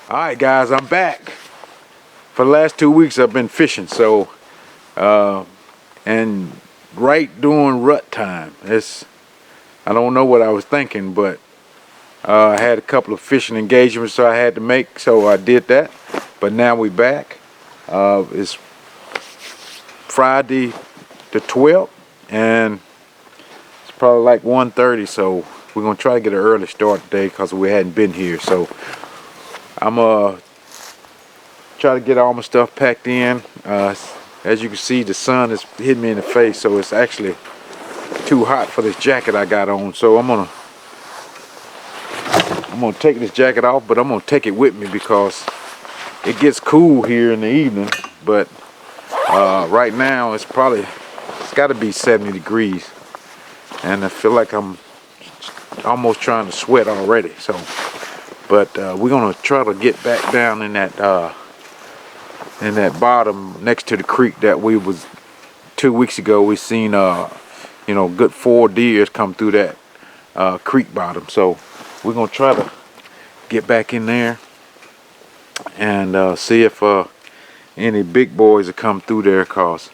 Alright guys, I'm back. For the last 2 weeks I've been fishing, so and right during rut time. I don't know what I was thinking, but I had a couple of fishing engagements so I had to make, so I did that. But now we back. It's Friday the 12th and it's probably like 1:30, so we're gonna try to get an early start today because we hadn't been here. So I'm try to get all my stuff packed in. As you can see, the sun is hitting me in the face, so it's actually too hot for this jacket I got on. So I'm gonna take this jacket off, but I'm gonna take it with me because it gets cool here in the evening. But right now it's got to be 70 degrees, and I feel like I'm almost trying to sweat already. So, but we're gonna try to get back down in that bottom next to the creek that we was 2 weeks ago. We seen good 4 deers come through that creek bottom. So we're gonna try to get back in there and see if any big boys will come through there, cause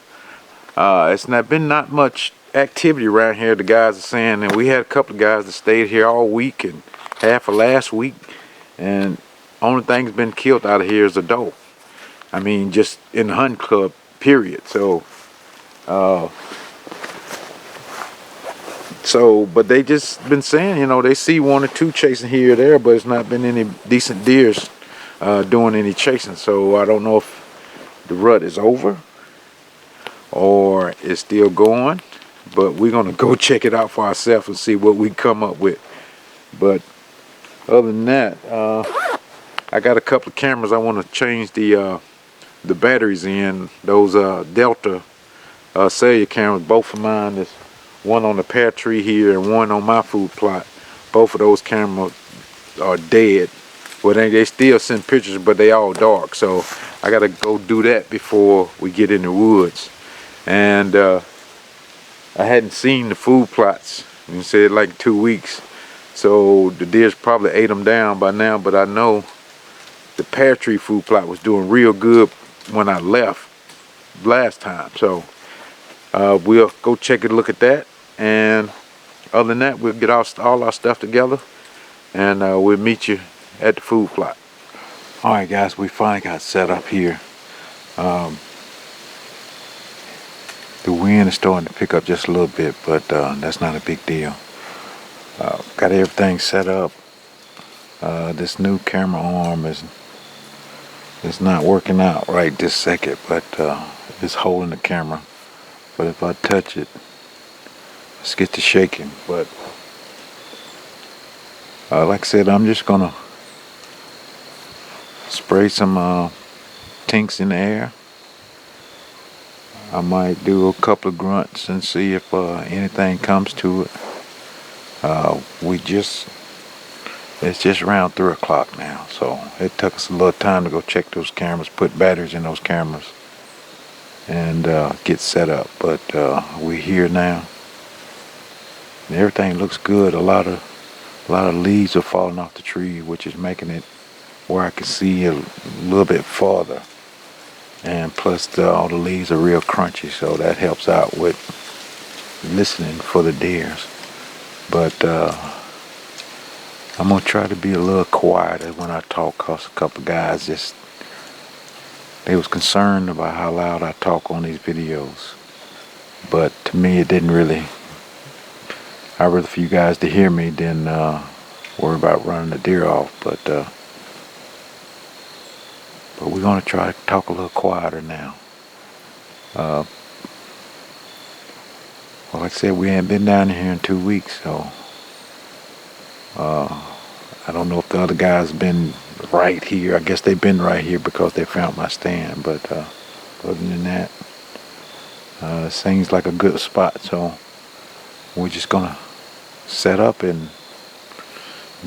it's not much activity around here. The guys are saying, and we had a couple of guys that stayed here all week and half of last week, and only thing that's been killed out of here is a doe. I mean, just in the hunting club, period. So, but they just been saying, they see 1 or 2 chasing here or there, but it's not been any decent deers doing any chasing. So I don't know if the rut is over or it's still going, but we're gonna go check it out for ourselves and see what we come up with. But other than that, I got a couple of cameras I want to change the batteries in. Those Delta cellular cameras, both of mine. There's one on the pear tree here and one on my food plot. Both of those cameras are dead. Well, they still send pictures, but they all dark. So I gotta go do that before we get in the woods. And I hadn't seen the food plots. You said like 2 weeks. So the deers probably ate them down by now, but I know the pear tree food plot was doing real good when I left last time. So we'll go check it, look at that, and other than that, we'll get all our stuff together and we'll meet you at the food plot. Alright guys, we finally got set up here. The wind is starting to pick up just a little bit, but that's not a big deal. Got everything set up. This new camera arm is not working out right this second, but it's holding the camera. But if I touch it, let's get to shaking. But like I said, I'm just gonna spray some tinks in the air. I might do a couple of grunts and see if anything comes to it. It's just around 3 o'clock now, so it took us a little time to go check those cameras, put batteries in those cameras, and get set up. But we're here now, and everything looks good. A lot of leaves are falling off the tree, which is making it where I can see a little bit farther. And plus all the leaves are real crunchy, so that helps out with listening for the deers. But I'm gonna try to be a little quieter when I talk, cause a couple guys they was concerned about how loud I talk on these videos. But to me, it didn't really. I'd rather for you guys to hear me than worry about running the deer off. But we're gonna try to talk a little quieter now. Well, like I said, we ain't been down here in 2 weeks, so I don't know if the other guys been right here. I guess they've been right here because they found my stand. But other than that, it seems like a good spot. So we're just gonna set up and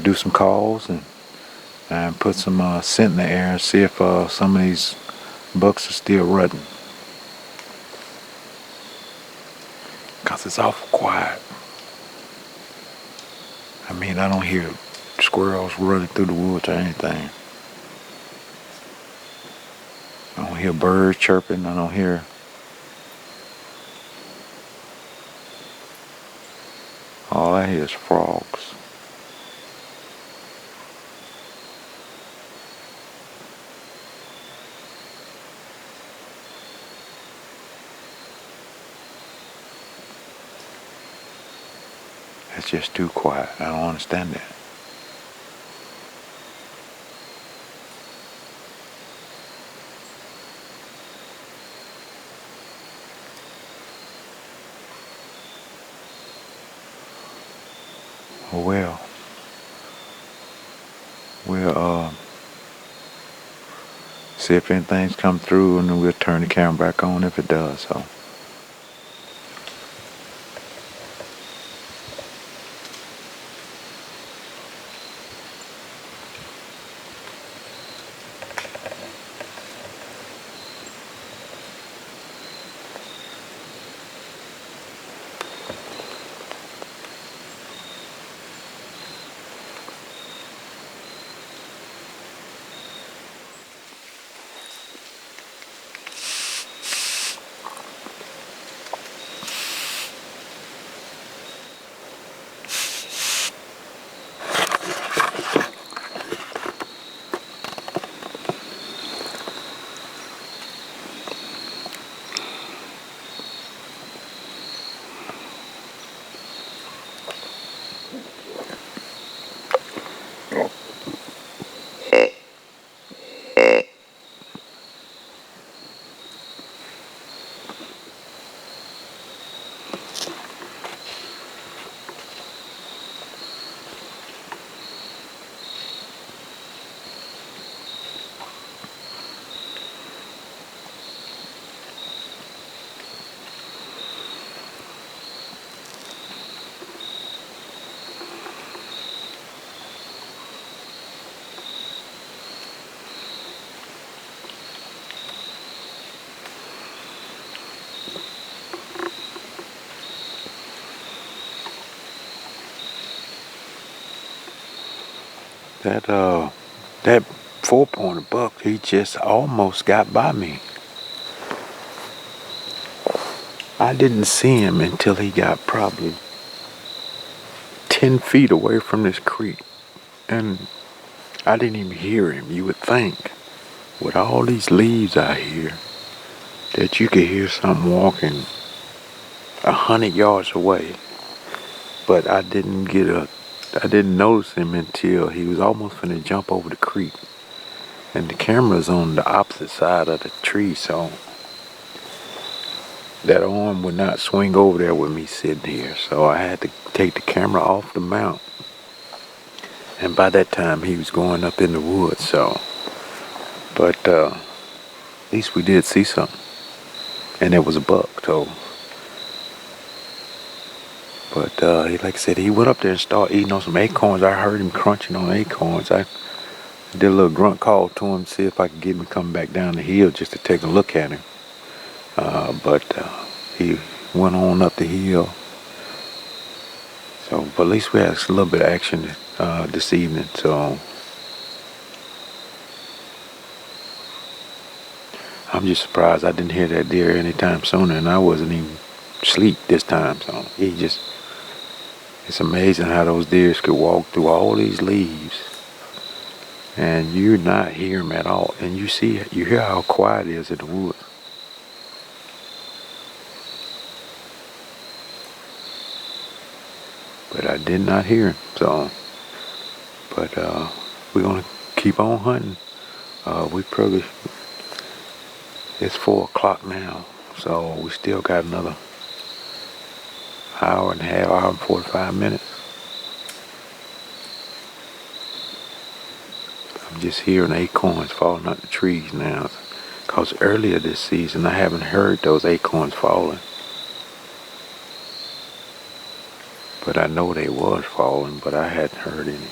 do some calls and put some scent in the air and see if some of these bucks are still rutting. Cause it's awful quiet. I mean, I don't hear squirrels running through the woods or anything. hear birds chirping. I don't hear. All I hear is frogs. It's just too quiet. I don't understand that. Oh well. We'll see if anything's come through, and then we'll turn the camera back on if it does. So. That 4-pointer buck, he just almost got by me. I didn't see him until he got probably 10 feet away from this creek. And I didn't even hear him. You would think, with all these leaves out here, that you could hear something walking 100 yards away. But I didn't notice him until he was almost finna jump over the creek. And the camera's on the opposite side of the tree, so that arm would not swing over there with me sitting here. So I had to take the camera off the mount. And by that time, he was going up in the woods, so. But at least we did see something. And it was a buck, so. But like I said, he went up there and started eating on some acorns. I heard him crunching on acorns. I did a little grunt call to him to see if I could get him coming back down the hill just to take a look at him. But he went on up the hill. So, but at least we had a little bit of action this evening. So I'm just surprised I didn't hear that deer anytime sooner, and I wasn't even asleep this time. So it's amazing how those deers could walk through all these leaves and you not hear them at all. And you hear how quiet it is in the woods. But I did not hear him, so. But we're gonna keep on hunting. It's 4 o'clock now, so we still got another hour and 45 minutes. I'm just hearing acorns falling out the trees now, because earlier this season I haven't heard those acorns falling. But I know they was falling, but I hadn't heard any.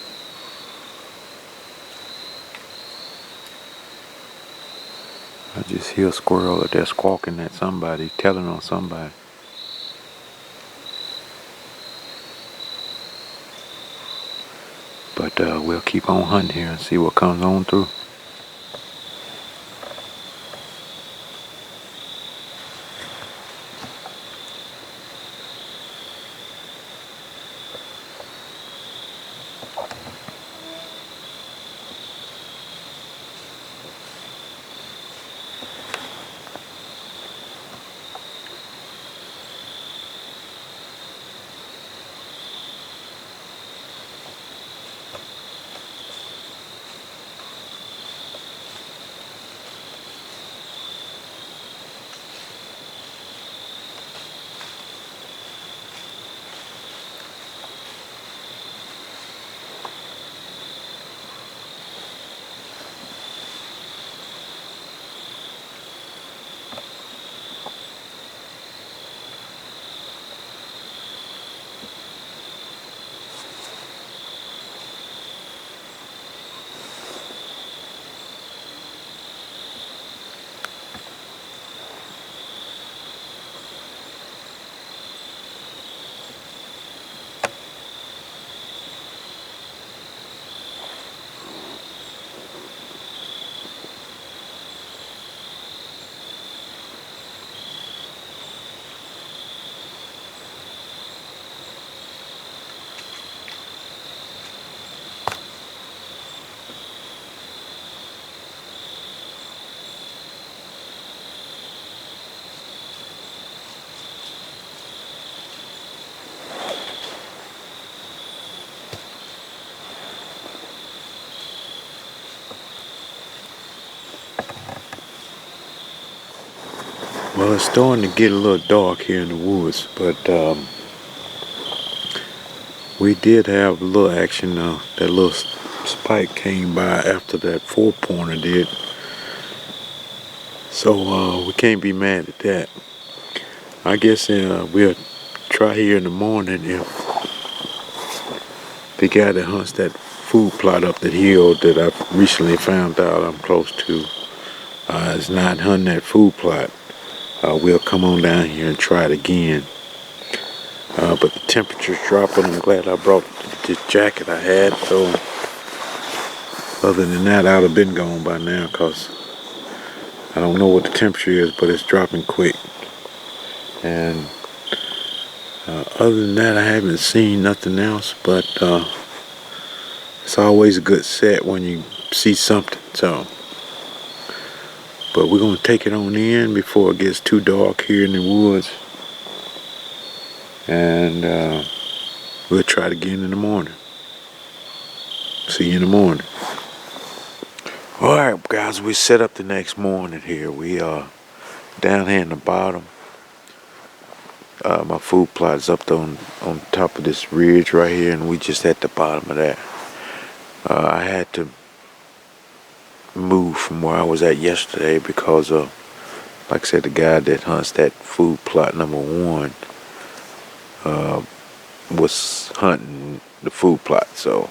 I just hear a squirrel out there squawking at somebody, telling on somebody. But we'll keep on hunting here and see what comes on through. Well, it's starting to get a little dark here in the woods, but we did have a little action. That little spike came by after that 4-pointer did, so we can't be mad at that. I guess we'll try here in the morning if the guy that hunts that food plot up the hill that I've recently found out I'm close to is not hunting that food plot. We'll come on down here and try it again. But the temperature's dropping. I'm glad I brought this jacket I had. So other than that, I would have been gone by now because I don't know what the temperature is, but it's dropping quick. And other than that, I haven't seen nothing else. But it's always a good set when you see something. So, but we're gonna take it on in before it gets too dark here in the woods. And we'll try it again in the morning. See you in the morning. Alright guys, we set up the next morning here. We are down here in the bottom. My food plot is up on top of this ridge right here, and we just at the bottom of that. I had to move from where I was at yesterday because of, like I said, the guy that hunts that food plot #1 was hunting the food plot. So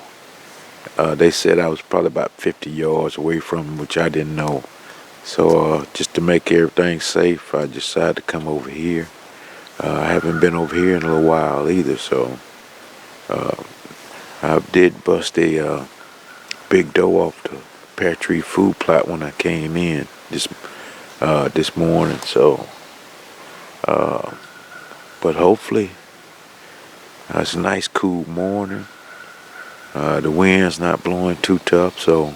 they said I was probably about 50 yards away from him, which I didn't know. So just to make everything safe, I decided to come over here. I haven't been over here in a little while either, so I did bust a big doe off the pear tree food plot when I came in this morning. So, but hopefully it's a nice cool morning. The wind's not blowing too tough, so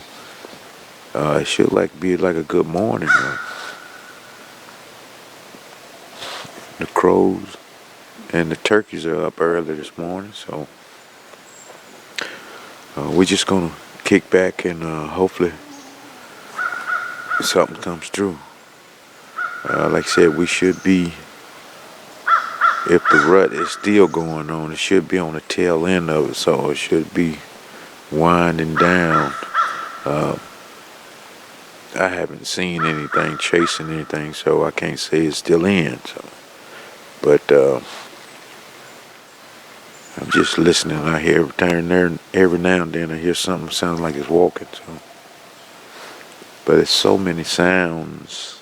it should be like a good morning. The crows and the turkeys are up early this morning, so we're just gonna kick back and hopefully something comes through. Like I said, we should be, if the rut is still going on, it should be on the tail end of it, so it should be winding down. I haven't seen anything chasing anything, so I can't say it's still in. So, but I'm just listening. I hear every now and then I hear something sounds like it's walking. So, but it's so many sounds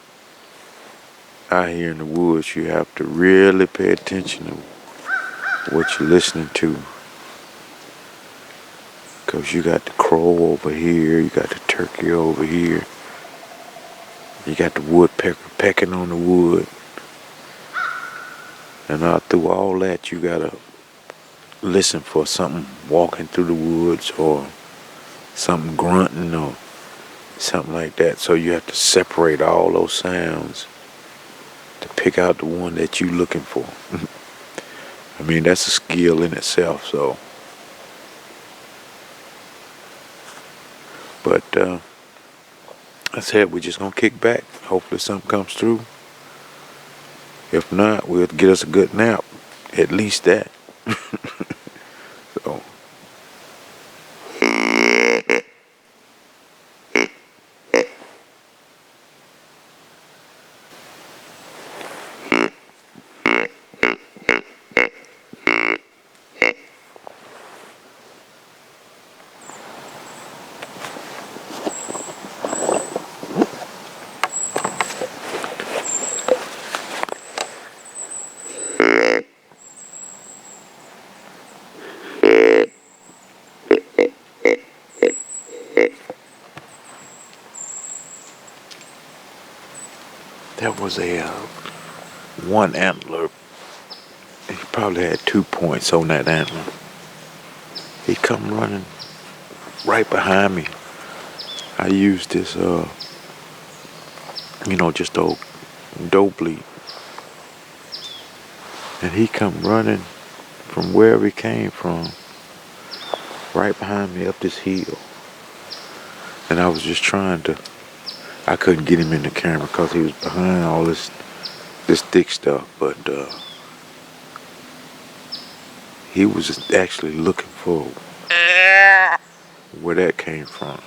out here in the woods. You have to really pay attention to what you're listening to, because you got the crow over here, you got the turkey over here, you got the woodpecker pecking on the wood, and through all that you gotta listen for something walking through the woods or something grunting or something like that. So you have to separate all those sounds to pick out the one that you're looking for. I mean, that's a skill in itself. So, but I said we're just gonna kick back. Hopefully something comes through. If not, we'll get us a good nap. At least that. So. That was a one antler. He probably had 2 points on that antler. He come running right behind me. I used this, just old doe bleed, and he come running from wherever he came from, right behind me up this hill. And I was just I couldn't get him in the camera because he was behind all this this thick stuff, but he was actually looking for where that came from.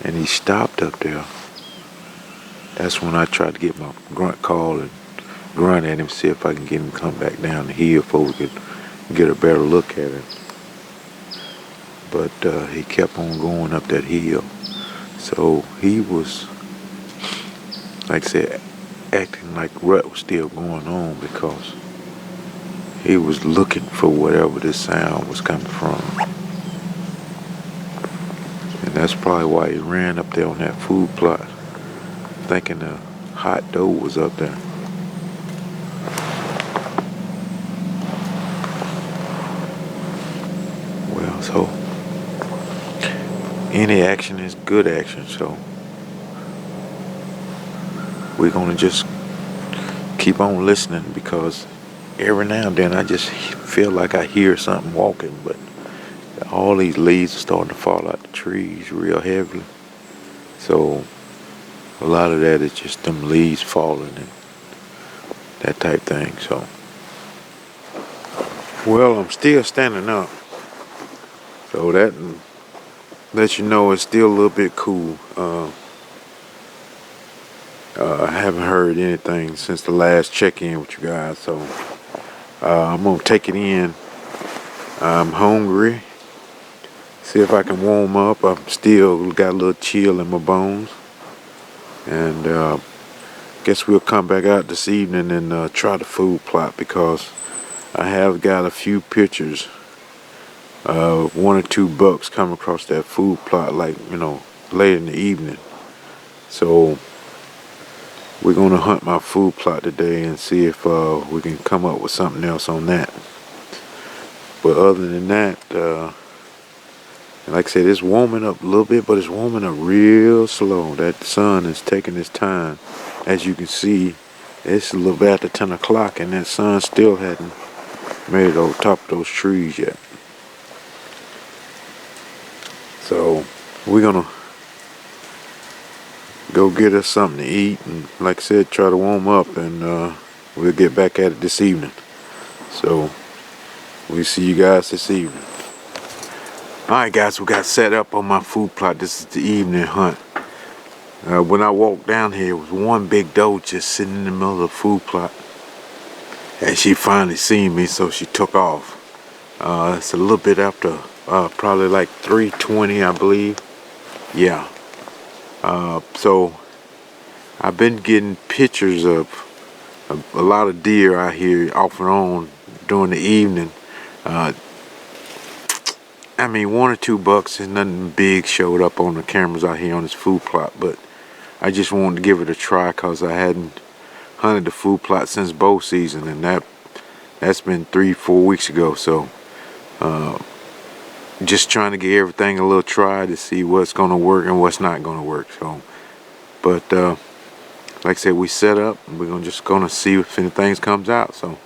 And he stopped up there. That's when I tried to get my grunt call and grunt at him, see if I can get him to come back down the hill before we could get a better look at him. But he kept on going up that hill. So he was, like I said, acting like rut was still going on because he was looking for whatever this sound was coming from. And that's probably why he ran up there on that food plot, thinking the hot dough was up there. Well, so any action is good action, so we're gonna just keep on listening, because every now and then I just feel like I hear something walking, but all these leaves are starting to fall out the trees real heavily. So a lot of that is just them leaves falling and that type thing. So, well, I'm still standing up. So that lets you know it's still a little bit cool. I haven't heard anything since the last check-in with you guys, so I'm gonna take it in. I'm hungry. See if I can warm up. I'm still got a little chill in my bones, and guess we'll come back out this evening and try the food plot, because I have got a few pictures. 1 or 2 bucks come across that food plot, like, late in the evening. So we're gonna hunt my food plot today and see if we can come up with something else on that. But other than that, like I said, it's warming up a little bit, but it's warming up real slow. That sun is taking its time. As you can see, it's a little bit after 10 o'clock and that sun still hadn't made it over top of those trees yet. So we're gonna go get us something to eat, and like I said, try to warm up, and we'll get back at it this evening. So we'll see you guys this evening. Alright guys, we got set up on my food plot. This is the evening hunt. When I walked down here, it was one big doe just sitting in the middle of the food plot, and she finally seen me, so she took off. It's a little bit after probably like 3:20, I believe. Yeah. So I've been getting pictures of a lot of deer out here off and on during the evening. I mean, 1 or 2 bucks and nothing big showed up on the cameras out here on this food plot, but I just wanted to give it a try because I hadn't hunted the food plot since bow season, and that's been 3-4 weeks ago. So just trying to give everything a little try to see what's going to work and what's not going to work. So, but like I said, we set up, and we're just going to see if anything comes out. So.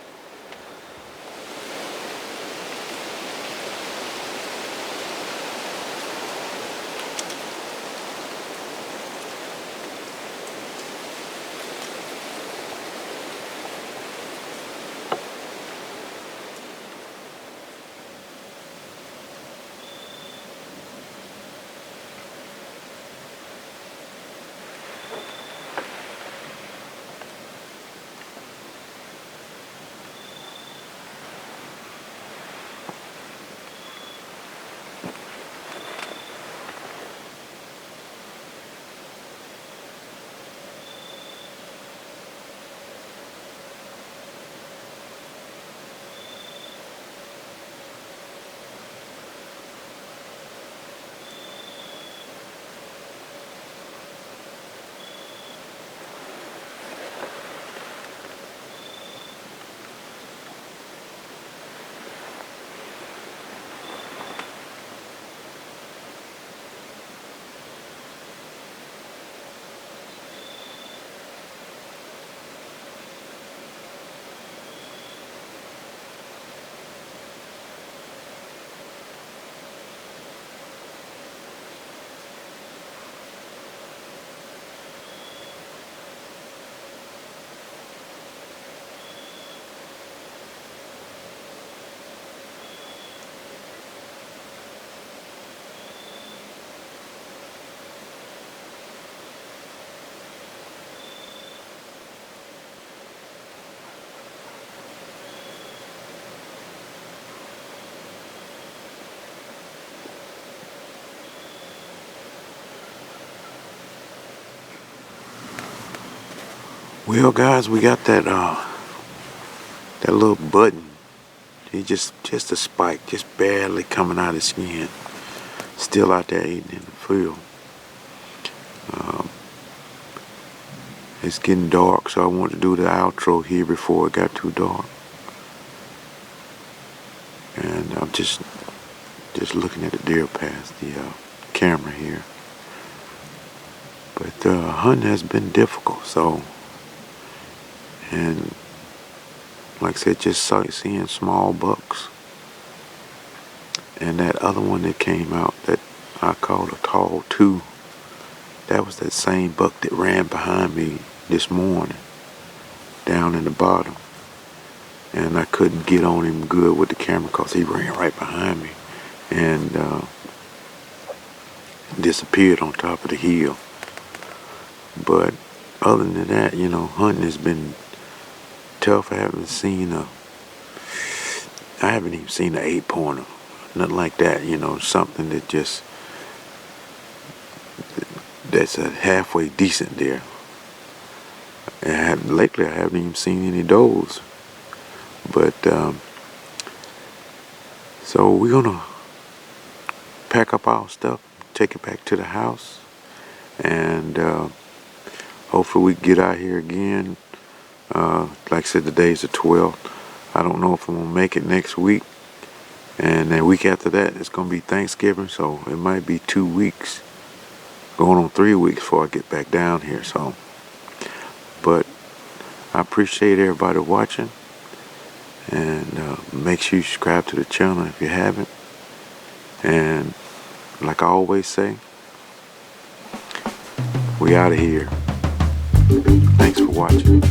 Well, guys, we got that little button. He just a spike, just barely coming out of his skin. Still out there eating in the field. It's getting dark, so I want to do the outro here before it got too dark. And I'm just looking at the deer past the camera here. But hunting has been difficult, so, and like I said, just seeing small bucks. And that other one that came out that I called a tall two, that was that same buck that ran behind me this morning, down in the bottom. And I couldn't get on him good with the camera because he ran right behind me and disappeared on top of the hill. But other than that, you know, hunting has been tough. I haven't even seen an 8-pointer, nothing like that. You know, something that's a halfway decent deer. And lately, I haven't even seen any does. But so we're gonna pack up our stuff, take it back to the house, and hopefully we get out here again. Like I said, today's the 12th. I don't know if I'm gonna make it next week, and then week after that it's gonna be Thanksgiving, so it might be 2 weeks, going on 3 weeks before I get back down here. So, but I appreciate everybody watching, and make sure you subscribe to the channel if you haven't. And like I always say, we out of here. Thanks for watching.